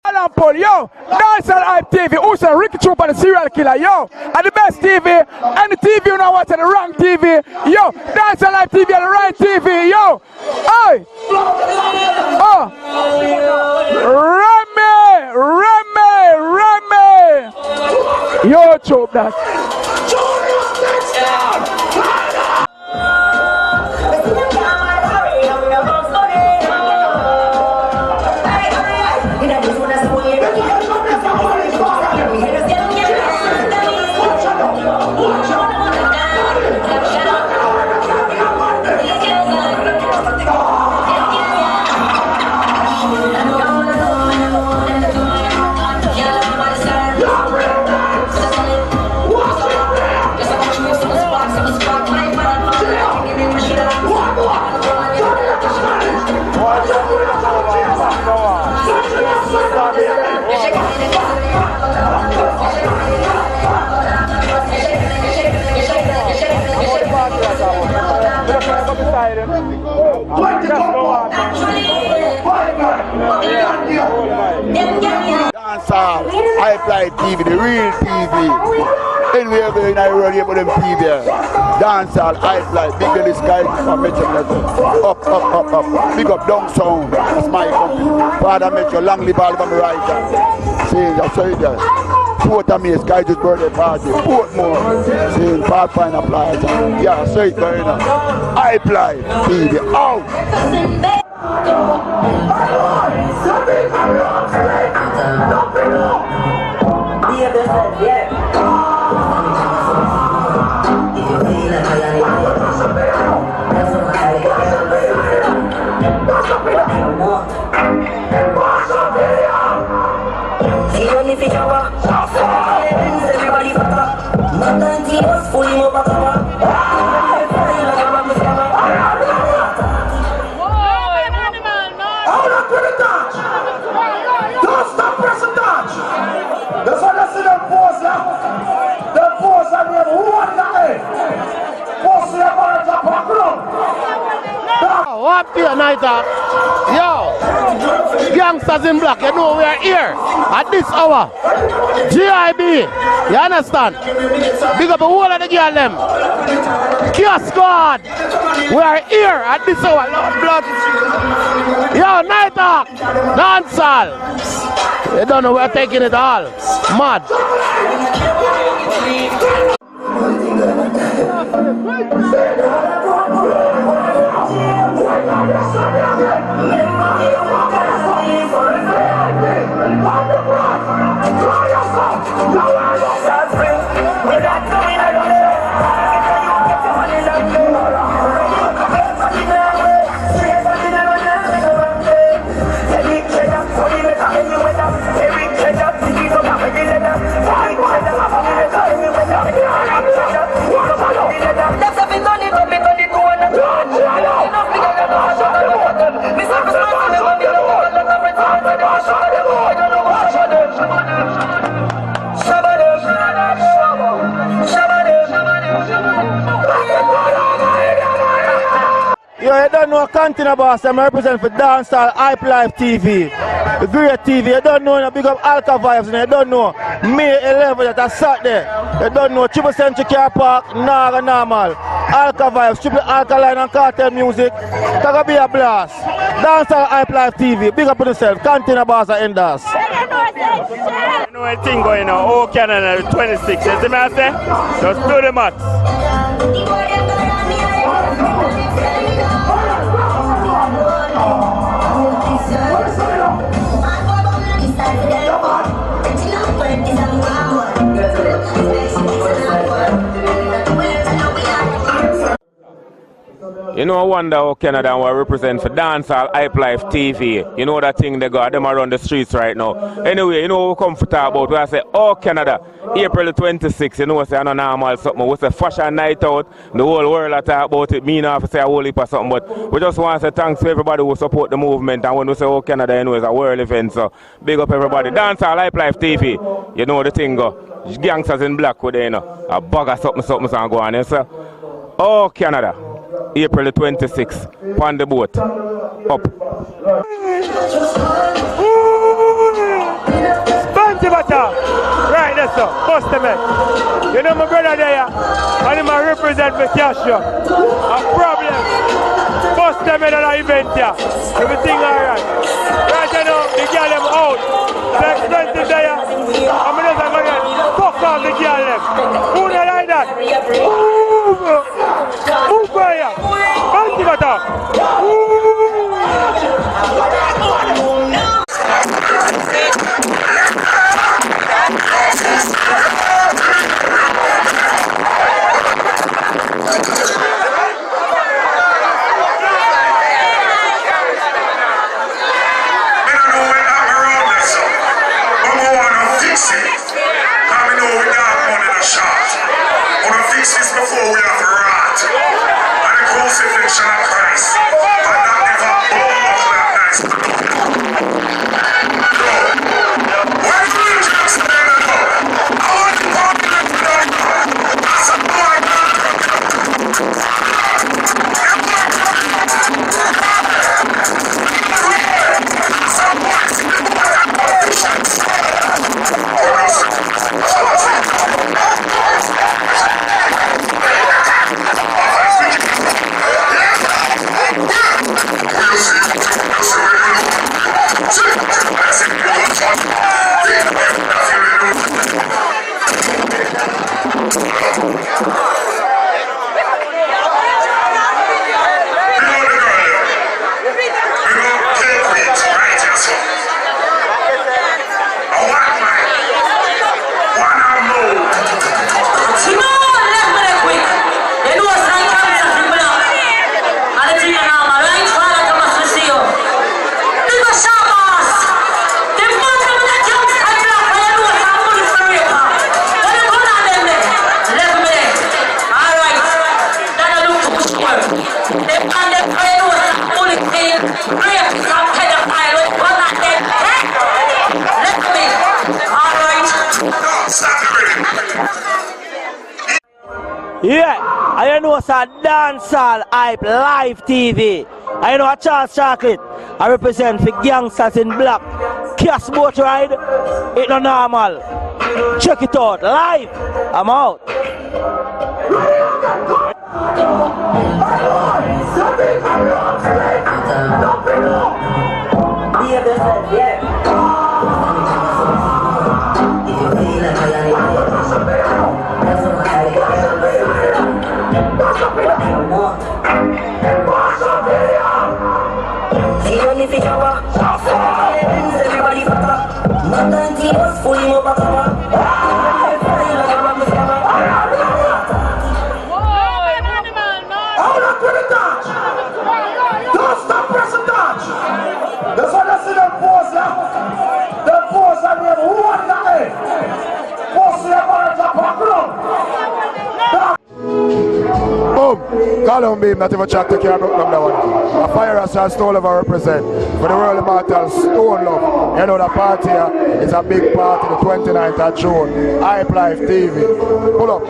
Alan Paul, yo, Dancehall Hype TV, who said Ricky Troop and the serial killer, yo, and the best TV, and the TV you know what's the wrong TV, yo, Dancehall Hype TV and the right TV, yo, hey, oh, Remy, yo, Troop that. Dancehall, Hype TV, the real TV. Anywhere going I run here for them TV. Dancehall, Hype, big in the sky from Metro. Up. Big up down sound. That's my company. Father Metro, long live all of them right. Saying that's so it is. Port of me, Sky just birthday party. Portmore, saying Pathfinder Plaza. Yeah, so it going on. Hype TV, out. What here, night up? Yo, gangsters in black, you know we are here at this hour. GIB, you understand? Big up the whole of the girl them. Gohard, we are here at this hour. Lord blood. Yo, night up, Danchall. You don't know we're taking it all. Mad. Yo, you don't know Cantina Boss, I'm representing for Dancehall Hype Life TV. The great TV, you don't know, you big up Alka Vibes, you don't know May 11th, that's Saturday. You don't know Triple Century Car Park, Naga Normal. Alka Vibes, Triple Alkaline and Cartel Music. It's gonna be a blast. Dancehall Hype Life TV, big up on yourself, Cantina Boss and Endas. You know a thing going on, oh Canada 26, you see me I say? Just do the math. You know, I wonder how Canada will represent for Dancehall Hype Life TV. You know that thing they got them around the streets right now. Anyway, you know what we come to talk about. We I say, oh Canada, April 26th, you know what I say, I know normal something. We say fashion night out, the whole world I talk about it, me not say a whole heap or something, but we just want to say thanks to everybody who support the movement. And when we say, oh Canada, you know, it's a world event, so big up everybody. Dancehall Hype Life TV, you know the thing go. Gangsters in black with you know, a bag of something and go on, you say, oh Canada. April 26th, on the boat, up. Cutter. Right there, sir. Bust them in. You know my brother there, and him a represent for Casio. A problem. Bust them in an event here. Everything alright. Right now, the girl them out. The expensive there. I'm just going to fuck off the girl them. Who don't like that? Move! Move for you. Bounty Cutter. Before we have rat and the crucifixion of Christ, but not never blown up that nice. When we just stand up, I want to talk to them. I said, Yeah, I know it's a Dancehall Hype Live TV. I know a Charles Chocolate. I represent for Gangsters in Black. Cash boat ride, it's not normal. Check it out, live. I'm out. Call on beam, not even chat to care about number one. A fire has stole over represent. For the world immortal Stone Love. You know the party here is a big party, the 29th of June. Hype Life TV. Pull up.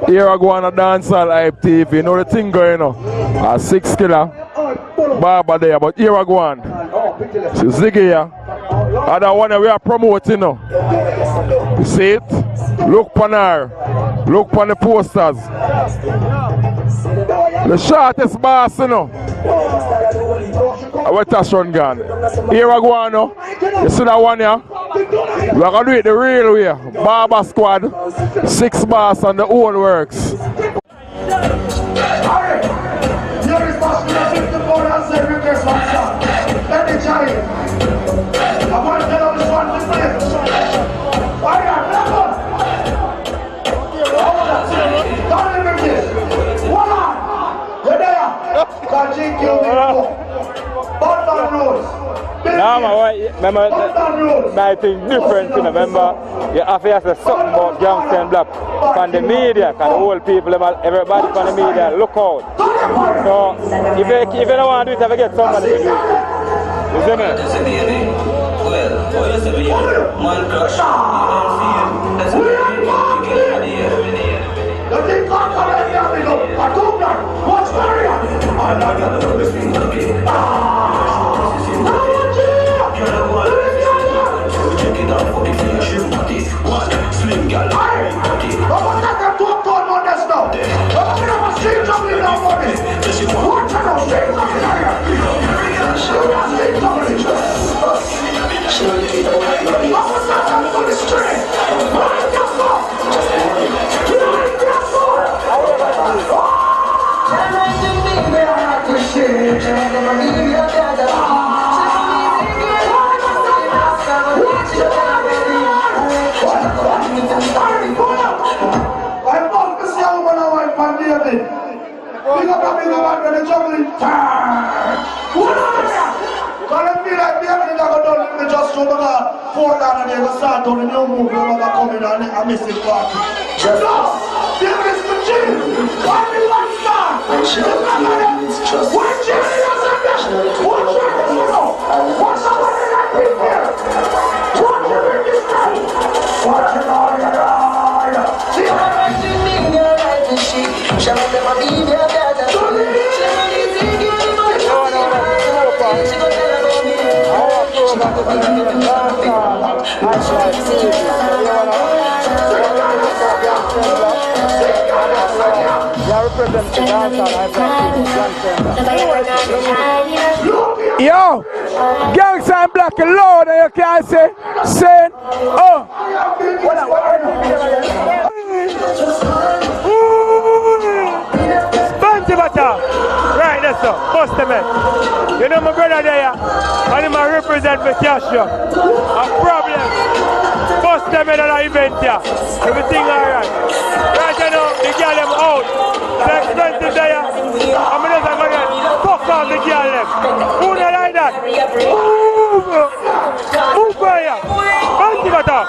Here I go on a Dancehall Hype TV. You know the thing going on. A 6 killer. Barber there, but here I go on. So Ziggy here. Other one we are promoting now. You see it? Look on her. Look on the posters. The shortest boss, you know. Our touch run gun. Here I go on now. You see that one here? We are going to do it the real way. Barber squad. 6 bars on the old works. Here is remember my thing different, you know, remember, you have to say something about Gangster and Black from the media, because the whole people, everybody from the media, look out. So, if you don't want to do it, you have to get somebody to do it. You see me? Yo, Gangster and Black alone, and you can't say, oh. Right, that's so. Bust them in. You know my brother there, and him represent for Casio. A problem. Bust them in an event here. Everything alright. Right now, the girl them out. The expensive there. I'm going to go fuck off the girl them. Who they like that? Move for you. Bunty butter.